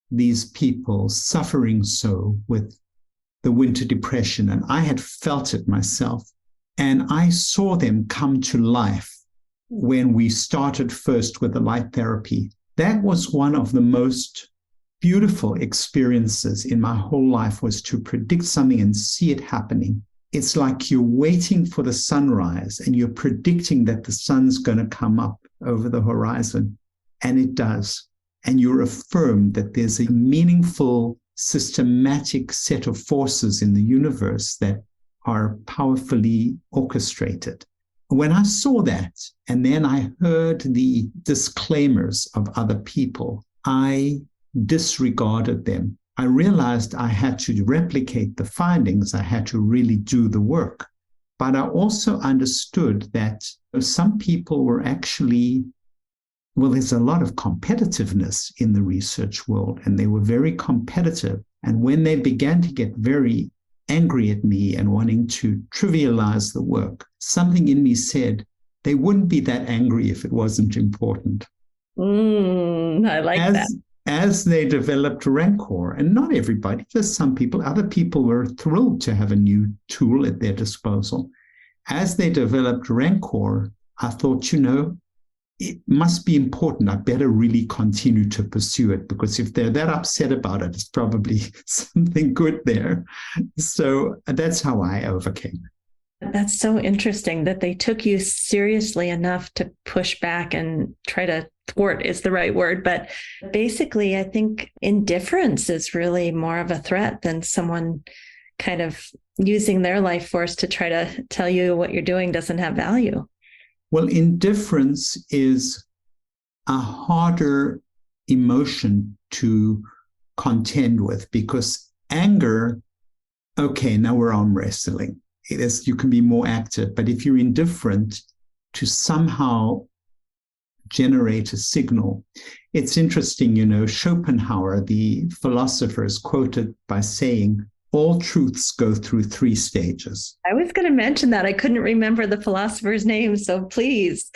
Speaker 2: these people suffering so with the winter depression, and I had felt it myself, and I saw them come to life when we started first with the light therapy, that was one of the most beautiful experiences in my whole life, was to predict something and see it happening. It's like you're waiting for the sunrise and you're predicting that the sun's going to come up over the horizon, and it does. And you're affirmed that there's a meaningful, systematic set of forces in the universe that are powerfully orchestrated. When I saw that, and then I heard the disclaimers of other people, I disregarded them. I realized I had to replicate the findings. I had to really do the work. But I also understood that some people were actually, there's a lot of competitiveness in the research world, and they were very competitive. And when they began to get very angry at me and wanting to trivialize the work, something in me said they wouldn't be that angry if it wasn't important.
Speaker 1: I like that.
Speaker 2: As they developed rancor, and not everybody, just some people, other people were thrilled to have a new tool at their disposal. As they developed rancor, I thought, it must be important. I better really continue to pursue it, because if they're that upset about it, it's probably something good there. So that's how I overcame it.
Speaker 1: That's so interesting that they took you seriously enough to push back and try to thwart is the right word. But basically, I think indifference is really more of a threat than someone kind of using their life force to try to tell you what you're doing doesn't have value.
Speaker 2: Well, indifference is a harder emotion to contend with, because anger, okay, now we're arm wrestling. You can be more active, but if you're indifferent, to somehow generate a signal. It's interesting, Schopenhauer, the philosopher, is quoted by saying, all truths go through 3 stages.
Speaker 1: I was going to mention that. I couldn't remember the philosopher's name, so please.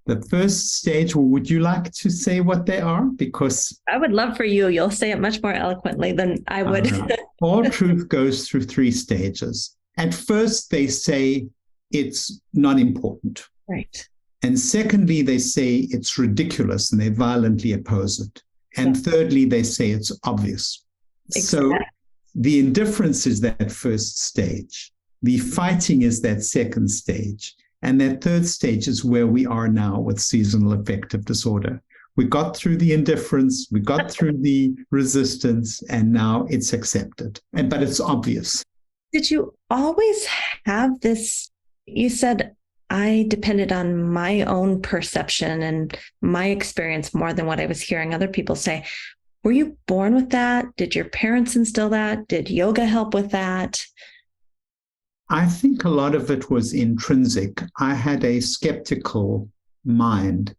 Speaker 2: The first stage, would you like to say what they are? Because
Speaker 1: I would love for you. You'll say it much more eloquently than I would.
Speaker 2: All truth goes through 3 stages. At first, they say it's not important.
Speaker 1: Right.
Speaker 2: And secondly, they say it's ridiculous and they violently oppose it. And thirdly, they say it's obvious. Exactly. So the indifference is that first stage. The fighting is that second stage. And that third stage is where we are now with seasonal affective disorder. We got through the indifference, we got through the resistance, and now it's accepted. But it's obvious.
Speaker 1: Did you always have this? You said, I depended on my own perception and my experience more than what I was hearing other people say. Were you born with that? Did your parents instill that? Did yoga help with that?
Speaker 2: I think a lot of it was intrinsic. I had a skeptical mind.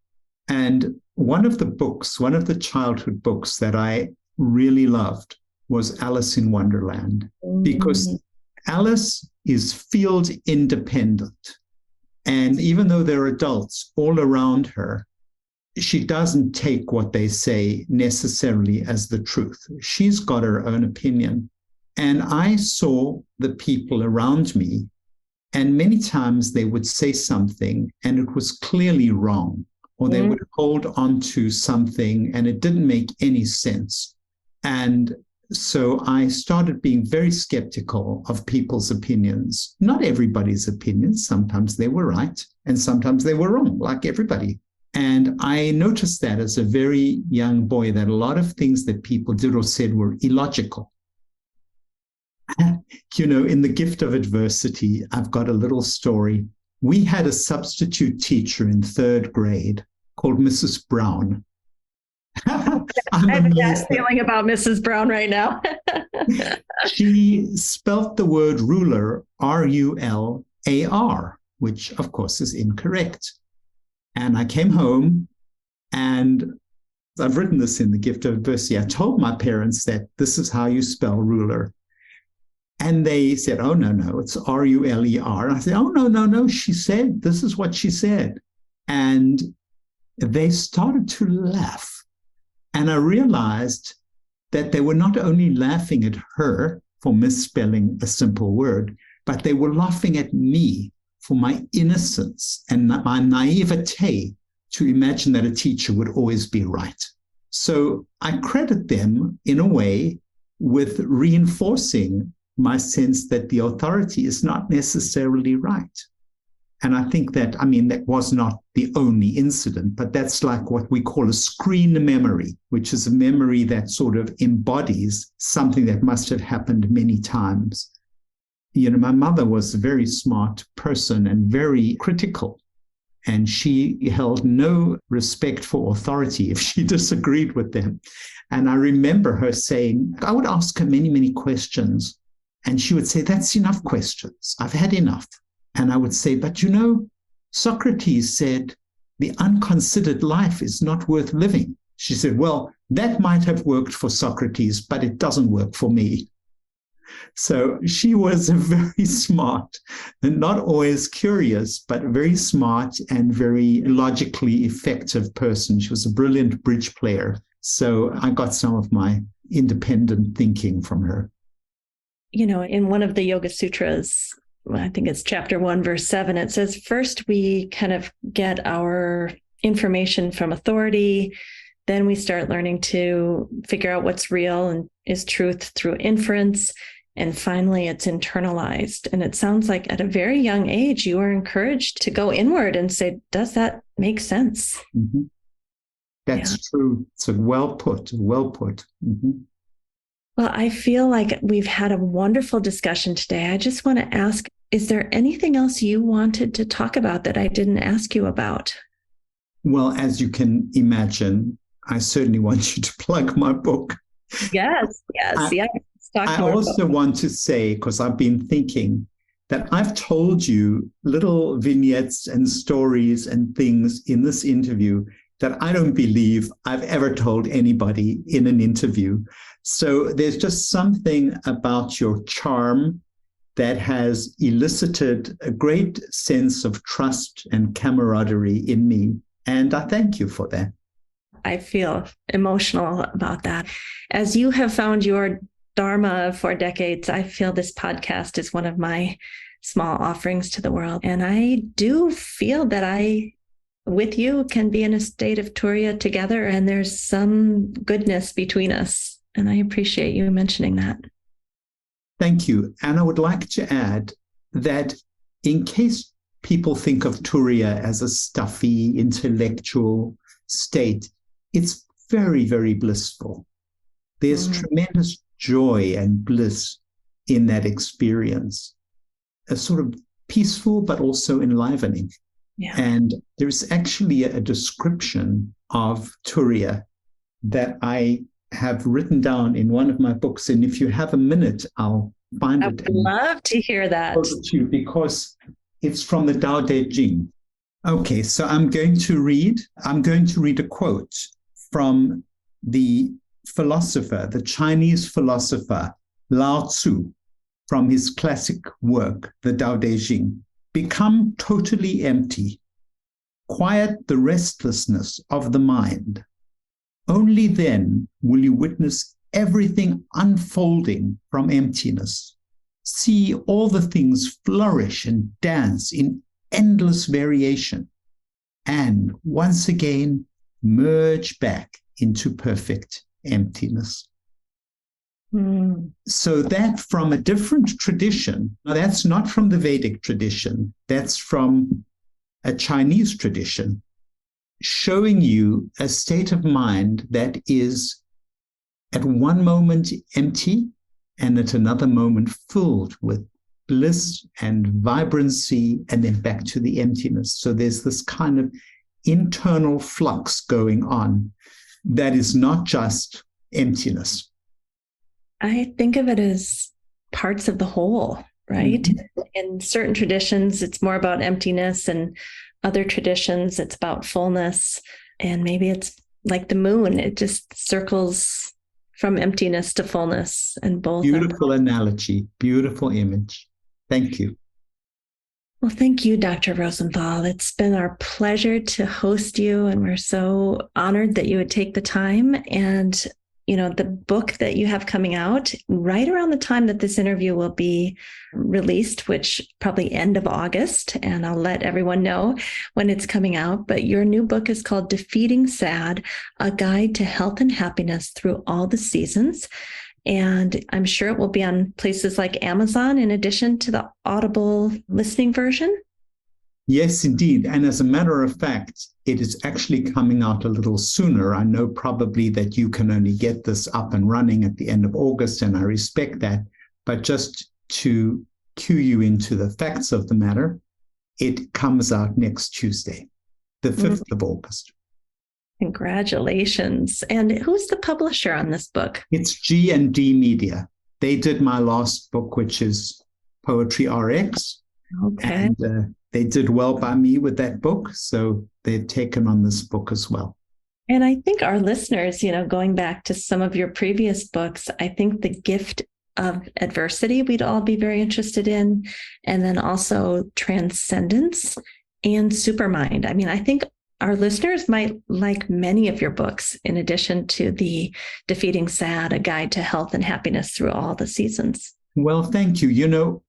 Speaker 2: And one of the childhood books that I really loved was Alice in Wonderland, because Alice is field independent. And even though there are adults all around her, she doesn't take what they say necessarily as the truth. She's got her own opinion. And I saw the people around me, and many times they would say something and it was clearly wrong, or they would hold on to something and it didn't make any sense. And so I started being very skeptical of people's opinions. Not everybody's opinions. Sometimes they were right and sometimes they were wrong, like everybody. And I noticed that as a very young boy, that a lot of things that people did or said were illogical. In the gift of adversity, I've got a little story. We had a substitute teacher in 3rd grade called Mrs. Brown. I
Speaker 1: have a bad feeling about Mrs. Brown right now.
Speaker 2: She spelt the word ruler, R-U-L-A-R, which of course is incorrect. And I came home, and I've written this in the gift of adversity. I told my parents that this is how you spell ruler. And they said, oh, no, it's R-U-L-E-R. I said, oh, no, she said, this is what she said. And they started to laugh. And I realized that they were not only laughing at her for misspelling a simple word, but they were laughing at me for my innocence and my naivete to imagine that a teacher would always be right. So I credit them in a way with reinforcing my sense that the authority is not necessarily right. And I think that was not the only incident, but that's like what we call a screen memory, which is a memory that sort of embodies something that must have happened many times. My mother was a very smart person and very critical, and she held no respect for authority if she disagreed with them. And I remember her saying, I would ask her many, many questions, and she would say, that's enough questions. I've had enough. And I would say, but Socrates said, the unconsidered life is not worth living. She said, well, that might have worked for Socrates, but it doesn't work for me. So she was a very smart, and not always curious, but very smart and very logically effective person. She was a brilliant bridge player. So I got some of my independent thinking from her.
Speaker 1: In one of the Yoga Sutras, I think it's chapter 1, verse 7, it says, first we kind of get our information from authority, then we start learning to figure out what's real and is truth through inference, and finally it's internalized. And it sounds like at a very young age, you are encouraged to go inward and say, does that make sense?
Speaker 2: Mm-hmm. That's true. It's well put. Mm-hmm.
Speaker 1: Well, I feel like we've had a wonderful discussion today. I just want to ask, is there anything else you wanted to talk about that I didn't ask you about?
Speaker 2: Well, as you can imagine, I certainly want you to plug my book.
Speaker 1: Yes.
Speaker 2: I also want to say, because I've been thinking, that I've told you little vignettes and stories and things in this interview that I don't believe I've ever told anybody in an interview. So there's just something about your charm that has elicited a great sense of trust and camaraderie in me. And I thank you for that.
Speaker 1: I feel emotional about that. As you have found your Dharma for decades, I feel this podcast is one of my small offerings to the world. And I do feel that I, with you, can be in a state of Turya together, and there's some goodness between us. And I appreciate you mentioning that.
Speaker 2: Thank you. And I would like to add that in case people think of Turya as a stuffy, intellectual state, it's very, very blissful. There's tremendous joy and bliss in that experience. A sort of peaceful, but also enlivening.
Speaker 1: Yeah.
Speaker 2: And there's actually a description of Turya that I have written down in one of my books. And if you have a minute, I'll find it.
Speaker 1: I would love to hear that.
Speaker 2: Because it's from the Tao Te Ching. Okay, so I'm going to read a quote from the philosopher, the Chinese philosopher, Lao Tzu, from his classic work, the Tao Te Ching. Become totally empty. Quiet the restlessness of the mind. Only then will you witness everything unfolding from emptiness. See all the things flourish and dance in endless variation, and once again merge back into perfect emptiness. So that from a different tradition, now that's not from the Vedic tradition, that's from a Chinese tradition, showing you a state of mind that is at one moment empty and at another moment filled with bliss and vibrancy, and then back to the emptiness. So there's this kind of internal flux going on that is not just emptiness.
Speaker 1: I think of it as parts of the whole, right? Mm-hmm. In certain traditions, it's more about emptiness, and other traditions, it's about fullness. And maybe it's like the moon, it just circles from emptiness to fullness, and both.
Speaker 2: Beautiful analogy, beautiful image. Thank you.
Speaker 1: Well, thank you, Dr. Rosenthal. It's been our pleasure to host you, and we're so honored that you would take the time. And the book that you have coming out right around the time that this interview will be released, which probably end of August, and I'll let everyone know when it's coming out. But your new book is called Defeating Sad, A Guide to Health and Happiness Through All the Seasons. And I'm sure it will be on places like Amazon in addition to the Audible listening version.
Speaker 2: Yes, indeed. And as a matter of fact, it is actually coming out a little sooner. I know probably that you can only get this up and running at the end of August, and I respect that. But just to cue you into the facts of the matter, it comes out next Tuesday, the 5th of August.
Speaker 1: Congratulations. And who's the publisher on this book?
Speaker 2: It's G&D Media. They did my last book, which is Poetry RX.
Speaker 1: Okay.
Speaker 2: And they did well by me with that book, so they've taken on this book as well.
Speaker 1: And I think our listeners, going back to some of your previous books, I think The Gift of Adversity we'd all be very interested in, and then also Transcendence and Supermind. I mean, I think our listeners might like many of your books, in addition to the Defeating Sad, A Guide to Health and Happiness Through All the Seasons.
Speaker 2: Well, thank you.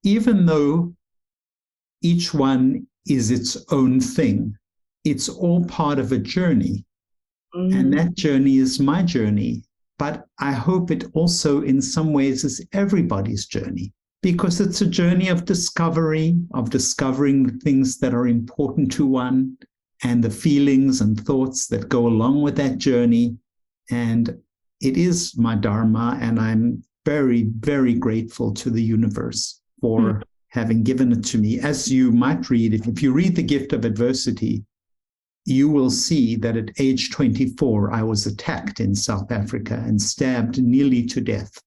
Speaker 2: Even though each one is its own thing, it's all part of a journey. And that journey is my journey. But I hope it also in some ways is everybody's journey, because it's a journey of discovery, of discovering the things that are important to one and the feelings and thoughts that go along with that journey. And it is my Dharma, and I'm very, very grateful to the universe for having given it to me. As you might read, if you read The Gift of Adversity, you will see that at age 24, I was attacked in South Africa and stabbed nearly to death.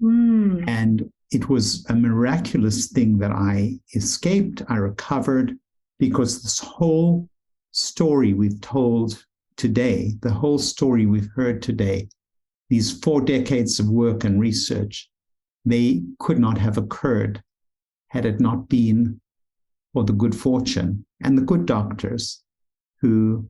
Speaker 2: And it was a miraculous thing that I escaped, I recovered, because this whole story we've told today, the whole story we've heard today, these 4 decades of work and research, they could not have occurred had it not been for the good fortune and the good doctors who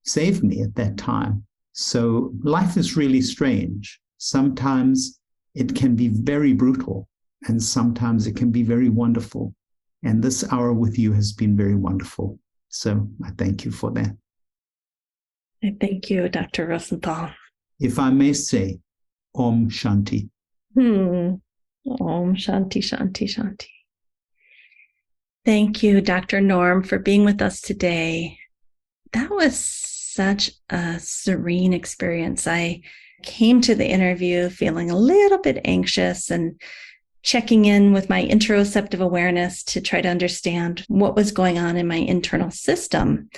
Speaker 2: saved me at that time. So life is really strange. Sometimes it can be very brutal, and sometimes it can be very wonderful. And this hour with you has been very wonderful. So I thank you for that.
Speaker 1: I thank you, Dr. Rosenthal.
Speaker 2: If I may say, Om Shanti.
Speaker 1: Om Shanti, Shanti, Shanti. Thank you, Dr. Norm, for being with us today. That was such a serene experience. I came to the interview feeling a little bit anxious and checking in with my interoceptive awareness to try to understand what was going on in my internal system.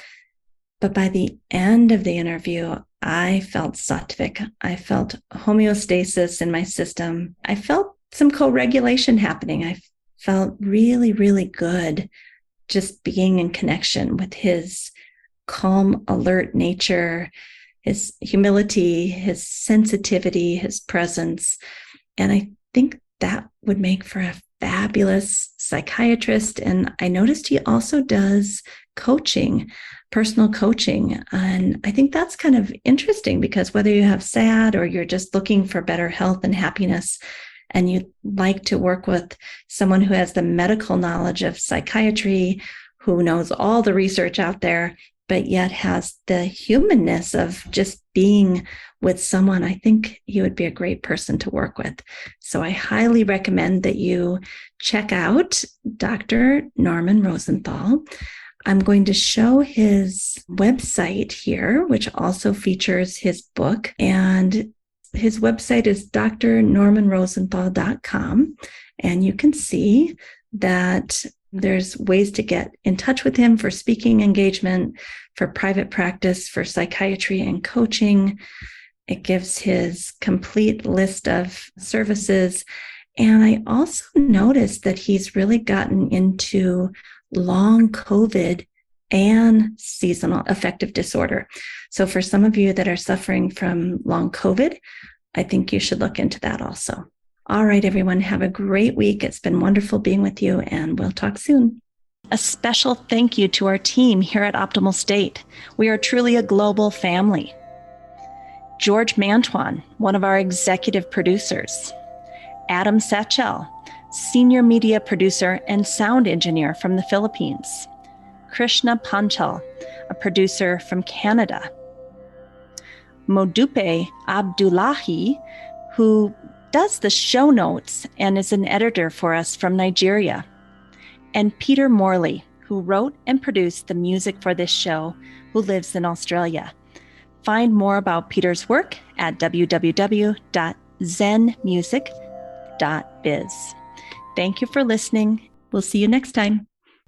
Speaker 1: But by the end of the interview, I felt sattvic. I felt homeostasis in my system. I felt some co-regulation happening. I felt really, really good just being in connection with his calm, alert nature, his humility, his sensitivity, his presence. And I think that would make for a fabulous psychiatrist. And I noticed he also does coaching, personal coaching. And I think that's kind of interesting because whether you have SAD or you're just looking for better health and happiness, and you'd like to work with someone who has the medical knowledge of psychiatry, who knows all the research out there, but yet has the humanness of just being with someone, I think he would be a great person to work with. So I highly recommend that you check out Dr. Norman Rosenthal. I'm going to show his website here, which also features his book. And his website is drnormanrosenthal.com. And you can see that there's ways to get in touch with him for speaking engagement, for private practice, for psychiatry and coaching. It gives his complete list of services. And I also noticed that he's really gotten into long COVID and seasonal affective disorder. So for some of you that are suffering from long COVID, I think you should look into that also. All right, everyone, have a great week. It's been wonderful being with you, and we'll talk soon. A special thank you to our team here at Optimal State. We are truly a global family. George Mantuan, one of our executive producers. Adam Satchel, senior media producer and sound engineer from the Philippines. Krishna Panchal, a producer from Canada. Modupe Abdullahi, who does the show notes and is an editor for us from Nigeria. And Peter Morley, who wrote and produced the music for this show, who lives in Australia. Find more about Peter's work at www.zenmusic.biz. Thank you for listening. We'll see you next time.